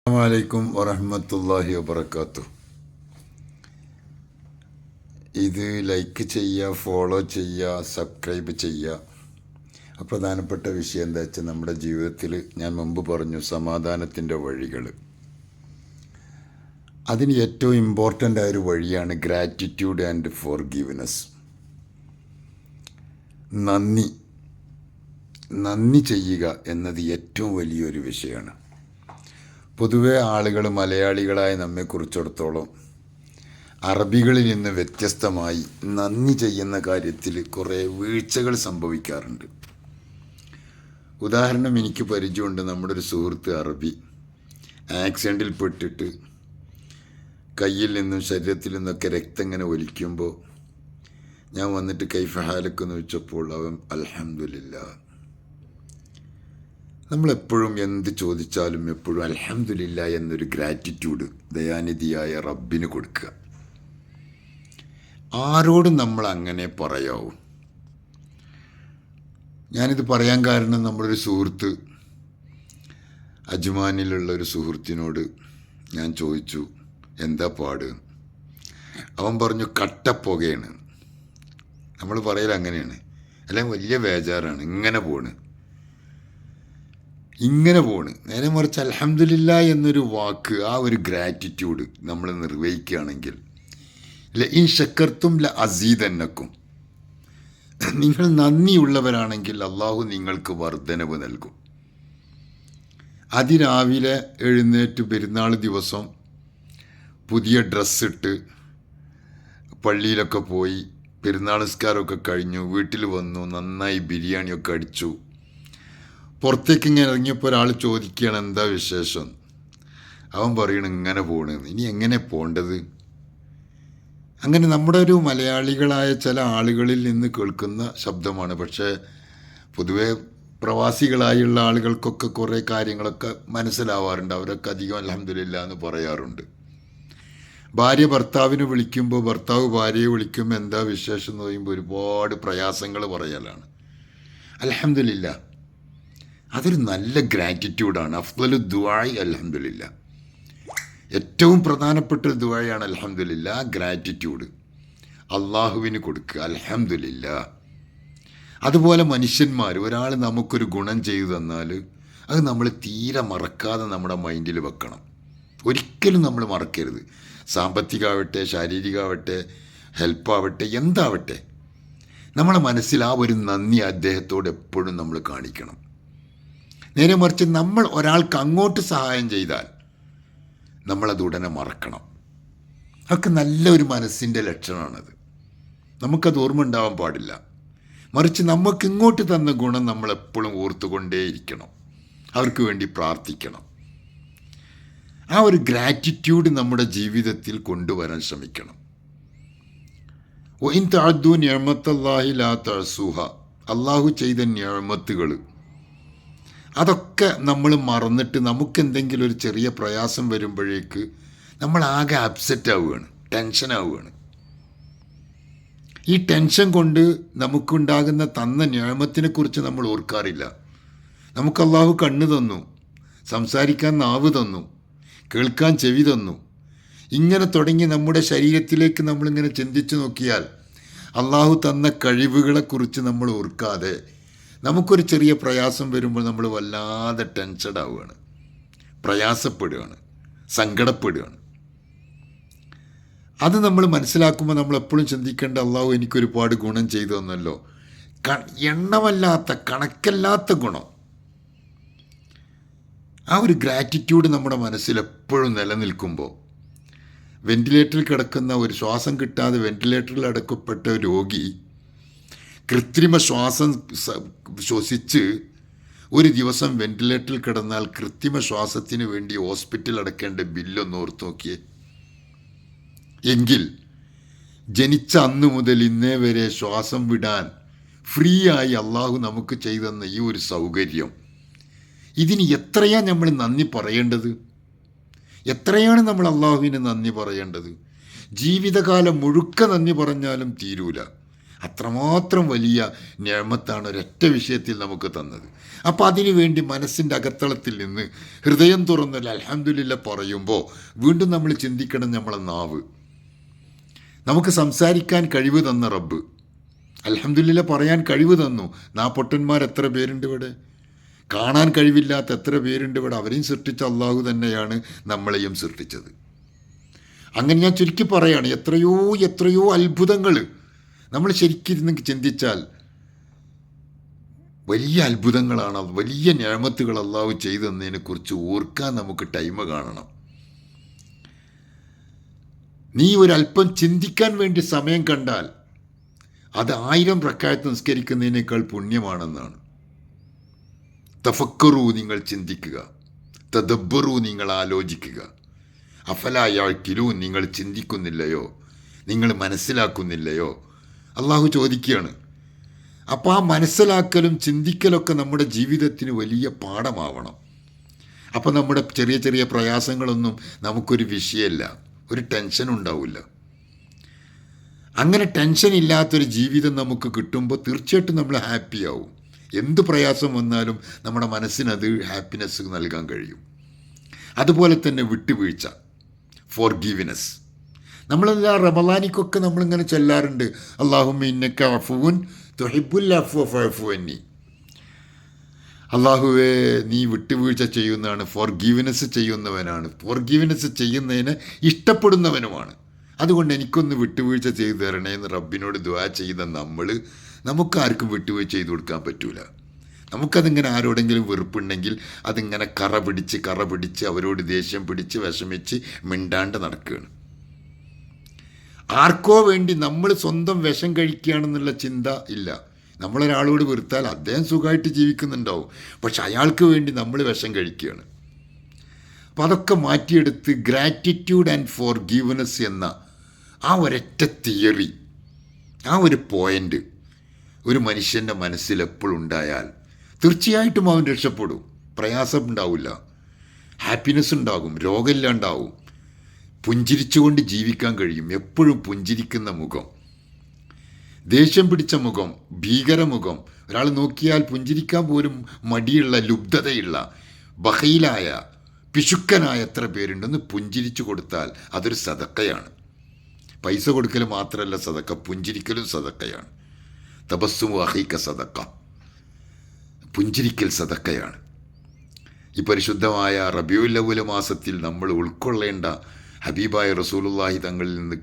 അസ്സലാമലൈക്കും വറഹ്മത്തുള്ളാഹി വബറകാതുഹു. ഇത് ലൈക്ക് ചെയ്യുക, ഫോളോ ചെയ്യുക, സബ്സ്ക്രൈബ് ചെയ്യുക. പ്രധാനപ്പെട്ട വിഷയം എന്താ വെച്ചാൽ, നമ്മുടെ ജീവിതത്തിൽ ഞാൻ മുമ്പ് പറഞ്ഞു സമാധാനത്തിൻ്റെ വഴികൾ. അതിന് ഏറ്റവും ഇമ്പോർട്ടൻ്റ് ആയൊരു വഴിയാണ് ഗ്രാറ്റിറ്റ്യൂഡ് ആൻഡ് ഫോർഗീവ്നെസ്. നന്ദി ചെയ്യുക എന്നത് ഏറ്റവും വലിയൊരു വിഷയമാണ്. പൊതുവെ ആളുകൾ മലയാളികളായ നമ്മെക്കുറിച്ചിടത്തോളം അറബികളിൽ നിന്ന് വ്യത്യസ്തമായി നന്ദി ചെയ്യുന്ന കാര്യത്തിൽ കുറേ വീഴ്ചകൾ സംഭവിക്കാറുണ്ട്. ഉദാഹരണം എനിക്ക് പരിചയമുണ്ട്. നമ്മുടെ ഒരു സുഹൃത്ത് അറബി ആക്സിഡൻറ്റിൽ പെട്ടിട്ട് കയ്യിൽ നിന്നും ശരീരത്തിൽ നിന്നൊക്കെ രക്തം ഇങ്ങനെ ഒലിക്കുമ്പോൾ ഞാൻ വന്നിട്ട് കൈഫ ഹാലക്കെന്ന് വെച്ചപ്പോൾ അവൻ അൽഹംദുലില്ലാ. നമ്മളെപ്പോഴും എന്ത് ചോദിച്ചാലും എപ്പോഴും അൽഹംദുലില്ലാ എന്നൊരു ഗ്രാറ്റിറ്റ്യൂഡ് ദയാനിധിയായ റബ്ബിന് കൊടുക്കുക. ആരോടും നമ്മൾ അങ്ങനെ പറയാവൂ. ഞാനിത് പറയാൻ കാരണം, നമ്മളൊരു സുഹൃത്ത്, അജ്മാനിലുള്ള ഒരു സുഹൃത്തിനോട് ഞാൻ ചോദിച്ചു, എന്താ പാട്? അവൻ പറഞ്ഞു, കട്ടപ്പുകയാണ്. നമ്മൾ പറയൽ അങ്ങനെയാണ്, അല്ലെങ്കിൽ വലിയ ബേജാറാണ്, ഇങ്ങനെ പോണ്. നേരെ മറിച്ച് അൽഹംദുലില്ലാ എന്നൊരു വാക്ക്, ആ ഒരു ഗ്രാറ്റിറ്റ്യൂഡ് നമ്മൾ നിർവഹിക്കുകയാണെങ്കിൽ, ലഇൻ ശക്കർത്തും ലഅസീദന്നക്കും, നിങ്ങൾ നന്ദിയുള്ളവരാണെങ്കിൽ അള്ളാഹു നിങ്ങൾക്ക് വർധനവ് നൽകും. അതിരാവിലെ എഴുന്നേറ്റ് പെരുന്നാൾ ദിവസം പുതിയ ഡ്രസ്സിട്ട് പള്ളിയിലൊക്കെ പോയി പെരുന്നാൾ നിസ്കാരമൊക്കെ കഴിഞ്ഞു, വീട്ടിൽ വന്നു, നന്നായി ബിരിയാണിയൊക്കെ അടിച്ചു. പുറത്തേക്ക് ഇങ്ങനെ ഇറങ്ങിയപ്പോൾ ഒരാൾ ചോദിക്കുകയാണ്, എന്താ വിശേഷം? അവൻ പറയണം, ഇങ്ങനെ പോണെന്ന്. ഇനി എങ്ങനെ പോണ്ടത്? അങ്ങനെ നമ്മുടെ ഒരു മലയാളികളായ ചില ആളുകളിൽ നിന്ന് കേൾക്കുന്ന ശബ്ദമാണ്. പക്ഷേ പൊതുവെ പ്രവാസികളായുള്ള ആളുകൾക്കൊക്കെ കുറേ കാര്യങ്ങളൊക്കെ മനസ്സിലാവാറുണ്ട്. അവരൊക്കെ അധികം അൽഹംദുലില്ലാ എന്ന് പറയാറുണ്ട്. ഭാര്യ ഭർത്താവിനെ വിളിക്കുമ്പോൾ, ഭർത്താവ് ഭാര്യയെ വിളിക്കുമ്പോൾ എന്താ വിശേഷം എന്ന് പറയുമ്പോൾ ഒരുപാട് പ്രയാസങ്ങൾ പറയലാണ്. അൽഹംദുലില്ലാ അതൊരു നല്ല ഗ്രാറ്റിറ്റ്യൂഡാണ്. അഫ്ളലു ദുആഇ അൽഹംദുലില്ലാ. ഏറ്റവും പ്രധാനപ്പെട്ട ഒരു ദുആയാണ് അൽഹംദുലില്ലാ. ഗ്രാറ്റിറ്റ്യൂഡ് അള്ളാഹുവിന് കൊടുക്കുക, അൽഹംദുലില്ലാ. അതുപോലെ മനുഷ്യന്മാർ, ഒരാൾ നമുക്കൊരു ഗുണം ചെയ്തു തന്നാൽ അത് നമ്മൾ തീരെ മറക്കാതെ നമ്മുടെ മൈൻഡിൽ വെക്കണം. ഒരിക്കലും നമ്മൾ മറക്കരുത്. സാമ്പത്തികമാവട്ടെ, ശാരീരികമാവട്ടെ, ഹെൽപ്പാവട്ടെ, എന്താവട്ടെ, നമ്മളെ മനസ്സിൽ ആ ഒരു നന്ദി അദ്ദേഹത്തോട് എപ്പോഴും നമ്മൾ കാണിക്കണം. നേരെ മറിച്ച് നമ്മൾ ഒരാൾക്ക് അങ്ങോട്ട് സഹായം ചെയ്താൽ നമ്മളത് ഉടനെ മറക്കണം. അതൊക്കെ നല്ലൊരു മനസ്സിൻ്റെ ലക്ഷണമാണത്. നമുക്കത് ഓർമ്മ ഉണ്ടാവാൻ പാടില്ല. മറിച്ച് നമുക്ക് ഇങ്ങോട്ട് തന്ന ഗുണം നമ്മളെപ്പോഴും ഓർത്തുകൊണ്ടേയിരിക്കണം, അവർക്ക് വേണ്ടി പ്രാർത്ഥിക്കണം. ആ ഒരു ഗ്രാറ്റിറ്റ്യൂഡ് നമ്മുടെ ജീവിതത്തിൽ കൊണ്ടുവരാൻ ശ്രമിക്കണം. വഇൻ തഅദ്ദു നിഅമത്തല്ലാഹി ലാ തഅസുഹ, അള്ളാഹു ചെയ്ത നിഅമത്തുകൾ അതൊക്കെ നമ്മൾ മറന്നിട്ട് നമുക്കെന്തെങ്കിലും ഒരു ചെറിയ പ്രയാസം വരുമ്പോഴേക്ക് നമ്മൾ ആകെ അപ്സെറ്റ് ആവുകയാണ്, ടെൻഷൻ ആവുകയാണ്. ഈ ടെൻഷൻ കൊണ്ട് നമുക്കുണ്ടാകുന്ന തന്ന നിഅമത്തിനെ കുറിച്ച് നമ്മൾ ഓർക്കാറില്ല. നമുക്ക് അള്ളാഹു കണ്ണ് തന്നു, സംസാരിക്കാൻ നാവ് തന്നു, കേൾക്കാൻ ചെവി തന്നു. ഇങ്ങനെ തുടങ്ങി നമ്മുടെ ശരീരത്തിലേക്ക് നമ്മളിങ്ങനെ ചിന്തിച്ചു നോക്കിയാൽ അള്ളാഹു തന്ന കഴിവുകളെക്കുറിച്ച് നമ്മൾ ഓർക്കാതെ നമുക്കൊരു ചെറിയ പ്രയാസം വരുമ്പോൾ നമ്മൾ വല്ലാതെ ടെൻഷഡ് ആവുകയാണ്, പ്രയാസപ്പെടുകയാണ്, സങ്കടപ്പെടുകയാണ്. അത് നമ്മൾ മനസ്സിലാക്കുമ്പോൾ നമ്മൾ എപ്പോഴും ചിന്തിക്കേണ്ട, അള്ളാഹു എനിക്കൊരുപാട് ഗുണം ചെയ്തു തന്നല്ലോ. എണ്ണമല്ലാത്ത, കണക്കല്ലാത്ത ഗുണം. ആ ഒരു ഗ്രാറ്റിറ്റ്യൂഡ് നമ്മുടെ മനസ്സിൽ എപ്പോഴും നിലനിൽക്കുമ്പോൾ, വെന്റിലേറ്ററിൽ കിടക്കുന്ന, ഒരു ശ്വാസം കിട്ടാതെ വെന്റിലേറ്ററിൽ അടക്കപ്പെട്ട രോഗി കൃത്രിമ ശ്വാസം ശ്വസിച്ച് ഒരു ദിവസം വെന്റിലേറ്ററിൽ കിടന്നാൽ കൃത്രിമ ശ്വാസത്തിന് വേണ്ടി ഹോസ്പിറ്റൽ അടക്കേണ്ട ബില്ലൊന്ന് ഓർത്ത് നോക്കിയേ. എങ്കിൽ ജനിച്ച അന്ന് മുതൽ ഇന്നേ വരെ ശ്വാസം വിടാൻ ഫ്രീ ആയി അള്ളാഹു നമുക്ക് ചെയ്തെന്ന ഈ ഒരു സൗകര്യം, ഇതിന് എത്രയാണ് നമ്മൾ നന്ദി പറയേണ്ടത്? എത്രയാണ് നമ്മൾ അള്ളാഹുവിന് നന്ദി പറയേണ്ടത്? ജീവിതകാലം മുഴുക്ക നന്ദി പറഞ്ഞാലും തീരൂല. അത്രമാത്രം വലിയ നിഅമത്താണ് ഒരൊറ്റ വിഷയത്തിൽ നമുക്ക് തന്നത്. അപ്പോൾ അതിനു വേണ്ടി മനസ്സിൻ്റെ അകത്തളത്തിൽ നിന്ന് ഹൃദയം തുറന്നൊരു അൽഹംദുലില്ലാ പറയുമ്പോൾ വീണ്ടും നമ്മൾ ചിന്തിക്കണം, നമ്മളെ നാവ്, നമുക്ക് സംസാരിക്കാൻ കഴിവ് തന്ന റബ്ബ് അൽഹംദുലില്ലാ പറയാൻ കഴിവ് തന്നു. പൊട്ടന്മാർ എത്ര പേരുണ്ട് ഇവിടെ, കാണാൻ കഴിവില്ലാത്ത എത്ര പേരുണ്ട് ഇവിടെ. അവരെയും സൃഷ്ടിച്ച അള്ളാഹു തന്നെയാണ് നമ്മളെയും സൃഷ്ടിച്ചത്. അങ്ങനെ ഞാൻ ചുരുക്കി പറയാണ്, എത്രയോ എത്രയോ അത്ഭുതങ്ങൾ നമ്മൾ ശരിക്കിരുന്ന് ചിന്തിച്ചാൽ വലിയ അത്ഭുതങ്ങളാണ്, വലിയ നിഅമത്തുകൾ അള്ളാഹു ചെയ്തു തന്നതിനെക്കുറിച്ച് ഓർക്കാൻ നമുക്ക് ടൈം കാണണം. നീ ഒരല്പം ചിന്തിക്കാൻ വേണ്ടി സമയം കണ്ടാൽ അത് 1000 റക്അത്ത് നിസ്കരിക്കുന്നതിനേക്കാൾ പുണ്യമാണെന്നാണ്. തഫക്കറു, നിങ്ങൾ ചിന്തിക്കുക. തദബ്ബറു, നിങ്ങൾ ആലോചിക്കുക. അഫലാ യഅ്ഖിലൂൻ, നിങ്ങൾ ചിന്തിക്കുന്നില്ലയോ, നിങ്ങൾ മനസ്സിലാക്കുന്നില്ലയോ? അള്ളാഹു ചോദിക്കുകയാണ്. അപ്പോൾ ആ മനസ്സിലാക്കലും ചിന്തിക്കലൊക്കെ നമ്മുടെ ജീവിതത്തിന് വലിയ പാഠമാവണം. അപ്പോൾ നമ്മുടെ ചെറിയ ചെറിയ പ്രയാസങ്ങളൊന്നും നമുക്കൊരു വിഷയമല്ല, ഒരു ടെൻഷൻ ഉണ്ടാവില്ല. അങ്ങനെ ടെൻഷൻ ഇല്ലാത്തൊരു ജീവിതം നമുക്ക് കിട്ടുമ്പോൾ തീർച്ചയായിട്ടും നമ്മൾ ഹാപ്പിയാവും. എന്ത് പ്രയാസം വന്നാലും നമ്മുടെ മനസ്സിനത് ഹാപ്പിനെസ് നൽകാൻ കഴിയും. അതുപോലെ തന്നെ വിട്ടുവീഴ്ച, ഫോർഗീവ്നെസ്. നമ്മളെല്ലാ റമളാനിക്കൊക്കെ നമ്മളിങ്ങനെ ചൊല്ലാറുണ്ട്, അല്ലാഹുമ്മ ഇന്നക അഫുവുൻ തുഹിബ്ബുൽ അഫ്വ ഫഅഫു അന്നി. അള്ളാഹുവേ, നീ വിട്ടുവീഴ്ച ചെയ്യുന്നതാണ്, ഫോർഗീവ്നെസ് ചെയ്യുന്നവനാണ്, ഫോർഗീവ്നെസ് ചെയ്യുന്നതിന് ഇഷ്ടപ്പെടുന്നവനുമാണ്. അതുകൊണ്ട് എനിക്കൊന്ന് വിട്ടുവീഴ്ച ചെയ്തു തരണേ എന്ന് റബ്ബിനോട് ദുആ ചെയ്ത നമുക്കാർക്കും വിട്ടുവീഴ്ച ചെയ്തു കൊടുക്കാൻ പറ്റൂല. നമുക്കതിങ്ങനെ ആരോടെങ്കിലും വെറുപ്പുണ്ടെങ്കിൽ അതിങ്ങനെ കറ പിടിച്ച് അവരോട് ദേഷ്യം പിടിച്ച് വിഷമിച്ച് മിണ്ടാണ്ട് നടക്കുകയാണ്. ആർക്കോ വേണ്ടി നമ്മൾ സ്വന്തം വിഷം കഴിക്കുകയാണെന്നുള്ള ചിന്ത ഇല്ല. നമ്മളൊരാളോട് വെറുത്താൽ അദ്ദേഹം സുഖമായിട്ട് ജീവിക്കുന്നുണ്ടാവും, പക്ഷെ അയാൾക്ക് വേണ്ടി നമ്മൾ വിഷം കഴിക്കുകയാണ്. അപ്പം അതൊക്കെ മാറ്റിയെടുത്ത് ഗ്രാറ്റിറ്റ്യൂഡ് ആൻഡ് ഫോർഗീവ്നെസ് എന്ന ആ ഒരൊറ്റ തിയറി, ആ ഒരു പോയിൻ്റ് ഒരു മനുഷ്യൻ്റെ മനസ്സിൽ എപ്പോഴും ഉണ്ടായാൽ തീർച്ചയായിട്ടും അവൻ രക്ഷപ്പെടും. പ്രയാസം ഉണ്ടാവില്ല, ഹാപ്പിനെസ് ഉണ്ടാകും, രോഗമില്ലാണ്ടാവും, പുഞ്ചിരിച്ചുകൊണ്ട് ജീവിക്കാൻ കഴിയും. എപ്പോഴും പുഞ്ചിരിക്കുന്ന മുഖം, ദേഷ്യം പിടിച്ച മുഖം, ഭീകരമുഖം, ഒരാൾ നോക്കിയാൽ പുഞ്ചിരിക്കാൻ പോലും മടിയുള്ള, ലുബ്ധതയുള്ള, ബഖീലായ, പിശുക്കനായ എത്ര പേരുണ്ടെന്ന് പുഞ്ചിരിച്ചു കൊടുത്താൽ അതൊരു സദക്കയാണ്. പൈസ കൊടുക്കൽ മാത്രമല്ല സദക്ക, പുഞ്ചിരിക്കലും സദക്കയാണ്. തബസ്സുമു അഖീക സദക്ക, പുഞ്ചിരിക്കൽ സദക്കയാണ്. ഈ പരിശുദ്ധമായ റബീഉൽ അവ്വൽ മാസത്തിൽ നമ്മൾ ഉൾക്കൊള്ളേണ്ട ഹബീബായ റസൂലുള്ളാഹി തങ്ങളിൽ നിന്ന്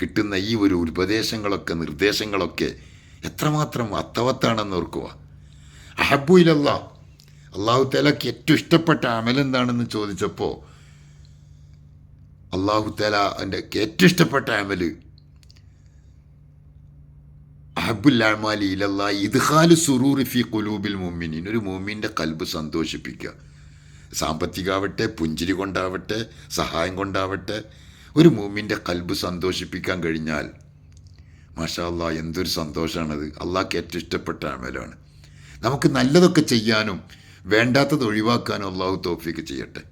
കിട്ടുന്ന ഈ ഒരു ഉപദേശങ്ങളൊക്കെ, നിർദ്ദേശങ്ങളൊക്കെ എത്രമാത്രം അർത്ഥവത്താണെന്ന് ഓർക്കുക. അഹബ്ബു ഇലല്ലാഹ്, അള്ളാഹു തആലക്ക് ഏറ്റവും ഇഷ്ടപ്പെട്ട അമലെന്താണെന്ന് ചോദിച്ചപ്പോൾ അള്ളാഹു തആല എൻ്റെ ഏറ്റവും ഇഷ്ടപ്പെട്ട അമല് അഹബ്ബുൽ അഅ്മാലി ഇലല്ലാഹി ഇദ്ഖാലു സുറൂറി ഫീ ഖുലൂബിൽ മുഅ്മിനീൻ. ഒരു മുഅ്മിൻ്റെ കൽബ് സന്തോഷിപ്പിക്കുക. സാമ്പത്തികമാവട്ടെ, പുഞ്ചിരി കൊണ്ടാവട്ടെ, സഹായം കൊണ്ടാവട്ടെ, ഒരു മുഅ്മിൻ്റെ കൽബ് സന്തോഷിപ്പിക്കാൻ കഴിഞ്ഞാൽ മാഷാ അല്ലാഹ് എന്തൊരു സന്തോഷമാണത്. അള്ളാഹ്ക്ക് ഏറ്റവും ഇഷ്ടപ്പെട്ട അമലാണ്. നമുക്ക് നല്ലതൊക്കെ ചെയ്യാനും വേണ്ടാത്തത് ഒഴിവാക്കാനും അള്ളാഹു തൗഫീക്ക് ചെയ്യട്ടെ.